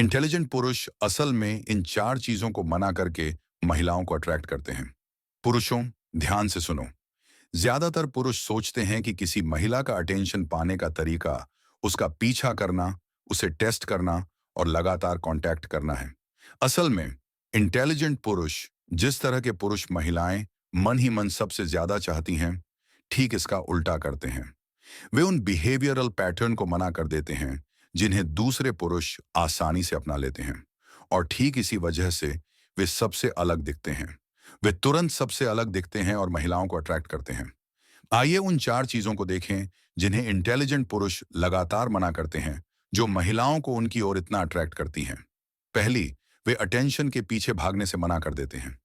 Intelligent पुरुष असल में इन चार चीजों को मना करके महिलाओं को अट्रैक्ट करते हैं। पुरुषों, ध्यान से सुनो। ज्यादातर पुरुष सोचते हैं कि किसी महिला का अटेंशन पाने का तरीका उसका पीछा करना, उसे टेस्ट करना और लगातार कांटेक्ट करना है। असल में इंटेलिजेंट पुरुष, जिस तरह के पुरुष महिलाएं मन ही मन सबसे ज्यादा चाहती हैं, ठीक इसका उल्टा करते हैं। वे उन बिहेवियरल पैटर्न को मना कर देते हैं जिन्हें दूसरे पुरुष आसानी से अपना लेते हैं, और ठीक इसी वजह से वे सबसे अलग दिखते हैं। वे तुरंत सबसे अलग दिखते हैं और महिलाओं को अट्रैक्ट करते हैं। आइए उन चार चीजों को देखें जिन्हें इंटेलिजेंट पुरुष लगातार मना करते हैं, जो महिलाओं को उनकी ओर इतना अट्रैक्ट करती हैं। पहली, वे अटेंशन के पीछे भागने से मना कर देते हैं।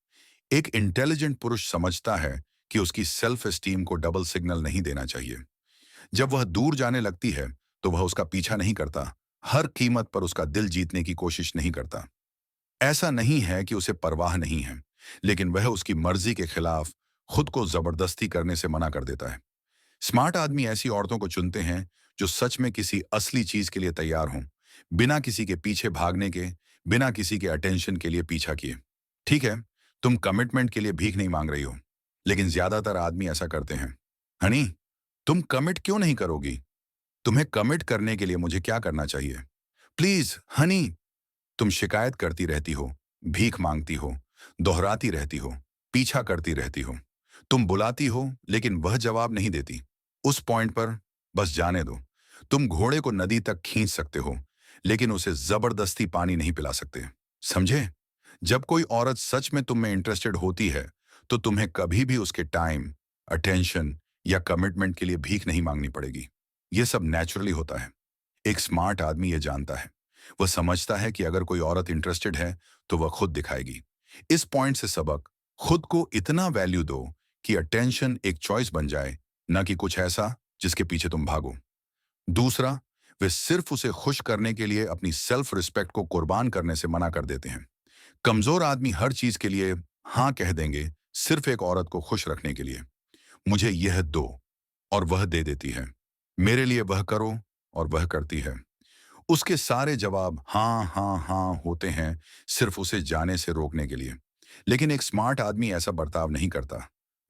एक इंटेलिजेंट पुरुष समझता है कि उसकी सेल्फ एस्टीम को डबल सिग्नल नहीं देना चाहिए। जब वह दूर जाने लगती है तो वह उसका पीछा नहीं करता, हर कीमत पर उसका दिल जीतने की कोशिश नहीं करता। ऐसा नहीं है कि उसे परवाह नहीं है, लेकिन वह उसकी मर्जी के खिलाफ खुद को जबरदस्ती करने से मना कर देता है। स्मार्ट आदमी ऐसी औरतों को चुनते हैं जो सच में किसी असली चीज के लिए तैयार हों, बिना किसी के पीछे भागने के, बिना किसी के अटेंशन के लिए पीछा किए। ठीक है, तुम कमिटमेंट के लिए भीख नहीं मांग रही हो, लेकिन ज्यादातर आदमी ऐसा करते हैं। हनी, तुम कमिट क्यों नहीं करोगी? तुम्हें कमिट करने के लिए मुझे क्या करना चाहिए? प्लीज हनी। तुम शिकायत करती रहती हो, भीख मांगती हो, दोहराती रहती हो, पीछा करती रहती हो। तुम बुलाती हो लेकिन वह जवाब नहीं देती। उस पॉइंट पर बस जाने दो। तुम घोड़े को नदी तक खींच सकते हो, लेकिन उसे जबरदस्ती पानी नहीं पिला सकते। समझे? जब कोई औरत सच में तुम में इंटरेस्टेड होती है, तो तुम्हें कभी भी उसके टाइम, अटेंशन या कमिटमेंट के लिए भीख नहीं मांगनी पड़ेगी। यह सब नेचुरली होता है। एक स्मार्ट आदमी यह जानता है। वह समझता है कि अगर कोई औरत इंटरेस्टेड है तो वह खुद दिखाएगी। इस पॉइंट से सबक, खुद को इतना वैल्यू दो कि अटेंशन एक चॉइस बन जाए, न कि कुछ ऐसा जिसके पीछे तुम भागो। दूसरा, वे सिर्फ उसे खुश करने के लिए अपनी सेल्फ रिस्पेक्ट को कुर्बान करने से मना कर देते हैं। कमजोर आदमी हर चीज के लिए हाँ कह देंगे, सिर्फ एक औरत को खुश रखने के लिए। मुझे यह दो, और वह दे देती है। मेरे लिए वह करो, और वह करती है। उसके सारे जवाब हाँ हाँ हाँ होते हैं, सिर्फ उसे जाने से रोकने के लिए। लेकिन एक स्मार्ट आदमी ऐसा बर्ताव नहीं करता।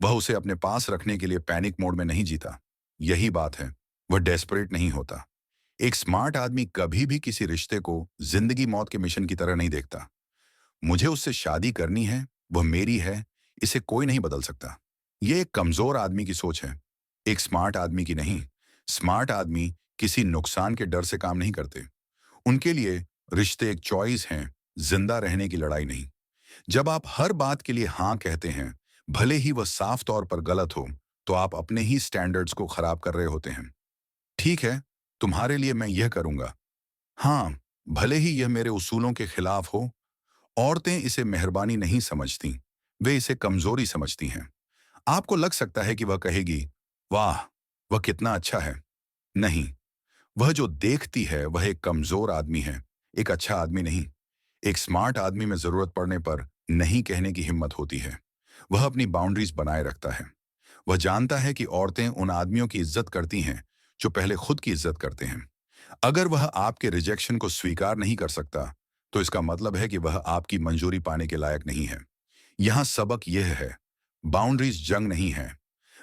वह उसे अपने पास रखने के लिए पैनिक मोड में नहीं जीता। यही बात है, वह डेस्परेट नहीं होता। एक स्मार्ट आदमी कभी भी किसी रिश्ते को जिंदगी मौत के मिशन की तरह नहीं देखता। मुझे उससे शादी करनी है, वह मेरी है, इसे कोई नहीं बदल सकता। यह एक कमजोर आदमी की सोच है, एक स्मार्ट आदमी की नहीं। स्मार्ट आदमी किसी नुकसान के डर से काम नहीं करते। उनके लिए रिश्ते एक चॉइस हैं, जिंदा रहने की लड़ाई नहीं। जब आप हर बात के लिए हाँ कहते हैं, भले ही वह साफ तौर पर गलत हो, तो आप अपने ही स्टैंडर्ड्स को खराब कर रहे होते हैं। ठीक है, तुम्हारे लिए मैं यह करूंगा। हाँ, भले ही यह मेरे उसूलों के खिलाफ हो। औरतें इसे मेहरबानी नहीं समझती, वे इसे कमजोरी समझती हैं। आपको लग सकता है कि वह कहेगी, वाह, वह कितना अच्छा है। नहीं, वह जो देखती है वह एक कमजोर आदमी है, एक अच्छा आदमी नहीं। एक स्मार्ट आदमी में जरूरत पड़ने पर नहीं कहने की हिम्मत होती है। वह अपनी बाउंड्रीज बनाए रखता है। वह जानता है कि औरतें उन आदमियों की इज्जत करती हैं जो पहले खुद की इज्जत करते हैं। अगर वह आपके रिजेक्शन को स्वीकार नहीं कर सकता, तो इसका मतलब है कि वह आपकी मंजूरी पाने के लायक नहीं है। यहां सबक यह है, बाउंड्रीज जंग नहीं है।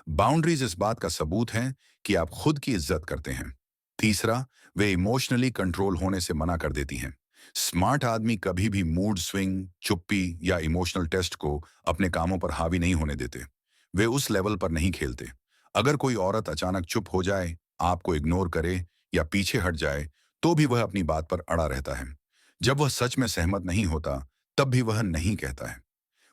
बाउंड्रीज इस बात का सबूत है कि आप खुद की इज्जत करते हैं। तीसरा, वे इमोशनली कंट्रोल होने से मना कर देती हैं। स्मार्ट आदमी कभी भी मूड स्विंग, चुप्पी या इमोशनल टेस्ट को अपने कामों पर हावी नहीं होने देते। वे उस लेवल पर नहीं खेलते। अगर कोई औरत अचानक चुप हो जाए, आपको इग्नोर करे या पीछे हट जाए, तो भी वह अपनी बात पर अड़ा रहता है। जब वह सच में सहमत नहीं होता, तब भी वह नहीं कहता है।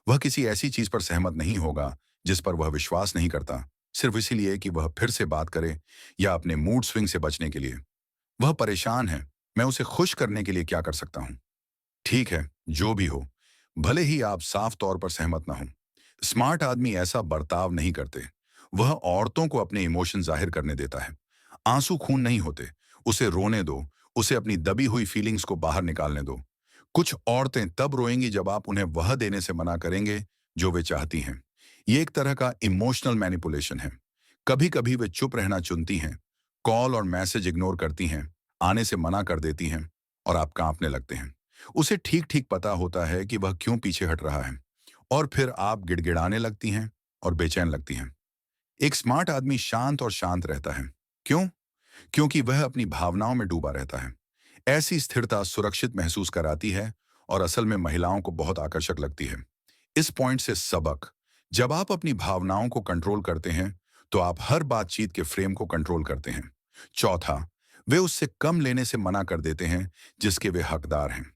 वह किसी ऐसी चीज पर सहमत नहीं होगा जिस पर वह विश्वास नहीं करता, सिर्फ इसीलिए कि वह फिर से बात करे या अपने मूड स्विंग से बचने के लिए। वह परेशान है, मैं उसे खुश करने के लिए क्या कर सकता हूं? ठीक है, जो भी हो, भले ही आप साफ तौर पर सहमत ना हो। स्मार्ट आदमी ऐसा बर्ताव नहीं करते। वह औरतों को अपने इमोशन जाहिर करने देता है। आंसू खून नहीं होते, उसे रोने दो, उसे अपनी दबी हुई फीलिंग्स को बाहर निकालने दो। कुछ औरतें तब रोएंगी जब आप उन्हें वह देने से मना करेंगे जो वे चाहती हैं। ये एक तरह का इमोशनल मैनिपुलेशन है। कभी कभी वे चुप रहना चुनती हैं, कॉल और मैसेज इग्नोर करती हैं, आने से मना कर देती हैं, और आप कांपने लगते हैं। उसे ठीक ठीक पता होता है कि वह क्यों पीछे हट रहा है, और फिर आप गिड़गिड़ाने लगती हैं और बेचैन लगती हैं। एक स्मार्ट आदमी शांत और शांत रहता है। क्यों? क्योंकि वह अपनी भावनाओं में डूबा रहता है। ऐसी स्थिरता सुरक्षित महसूस कराती है और असल में महिलाओं को बहुत आकर्षक लगती है। इस पॉइंट से सबक: जब आप अपनी भावनाओं को कंट्रोल करते हैं, तो आप हर बातचीत के फ्रेम को कंट्रोल करते हैं। चौथा, वे उससे कम लेने से मना कर देते हैं जिसके वे हकदार हैं।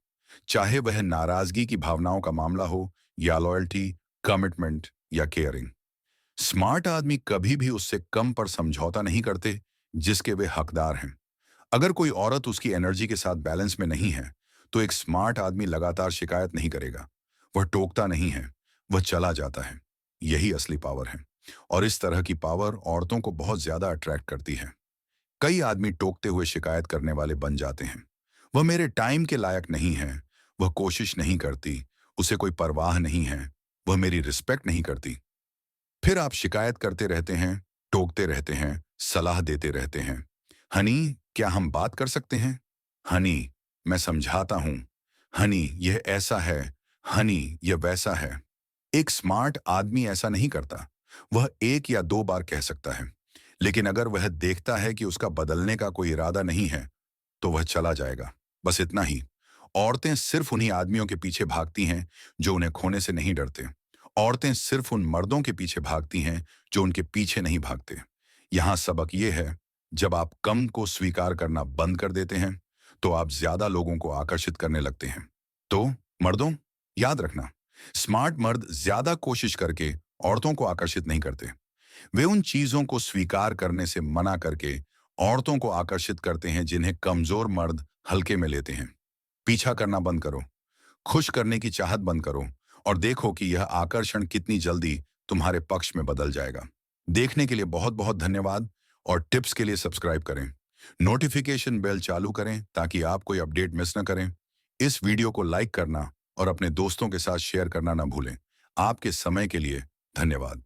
चाहे वह नाराजगी की भावनाओं का मामला हो, या लॉयल्टी, कमिटमेंट या केयरिंग। स्मार्ट आदमी कभी भी उससे कम पर समझौता नहीं करते जिसके वे हकदार हैं। अगर कोई औरत उसकी एनर्जी के साथ बैलेंस में नहीं है, तो एक स्मार्ट आदमी लगातार शिकायत नहीं करेगा। वह टोकता नहीं है, वह चला जाता है। यही असली पावर है। और इस तरह की पावर औरतों को बहुत ज्यादा अट्रैक्ट करती है। कई आदमी टोकते हुए शिकायत करने वाले बन जाते हैं। वह मेरे टाइम के लायक नहीं है, वह कोशिश नहीं करती, उसे कोई परवाह नहीं है, वह मेरी रिस्पेक्ट नहीं करती। फिर आप शिकायत करते रहते हैं, टोकते रहते हैं, सलाह देते रहते हैं। हनी, क्या हम बात कर सकते हैं? हनी, मैं समझाता हूं। हनी, यह ऐसा है। हनी, यह वैसा है। एक स्मार्ट आदमी ऐसा नहीं करता। वह एक या दो बार कह सकता है, लेकिन अगर वह देखता है कि उसका बदलने का कोई इरादा नहीं है, तो वह चला जाएगा। बस इतना ही। औरतें सिर्फ उन्हीं आदमियों के पीछे भागती हैं जो उन्हें खोने से नहीं डरते। औरतें सिर्फ उन मर्दों के पीछे भागती हैं जो उनके पीछे नहीं भागते। यहाँ सबक ये है: जब आप कम को स्वीकार करना बंद कर देते हैं, तो आप ज्यादा लोगों को आकर्षित करने लगते हैं। तो मर्दों, याद रखना, स्मार्ट मर्द ज्यादा कोशिश करके औरतों को आकर्षित नहीं करते। वे उन चीजों को स्वीकार करने से मना करके औरतों को आकर्षित करते हैं जिन्हें कमजोर मर्द हल्के में लेते हैं। पीछा करना बंद करो, खुश करने की चाहत बंद करो, और देखो कि यह आकर्षण कितनी जल्दी तुम्हारे पक्ष में बदल जाएगा। देखने के लिए बहुत बहुत धन्यवाद, और टिप्स के लिए सब्सक्राइब करें। नोटिफिकेशन बेल चालू करें ताकि आप कोई अपडेट मिस न करें। इस वीडियो को लाइक करना और अपने दोस्तों के साथ शेयर करना ना भूलें। आपके समय के लिए धन्यवाद।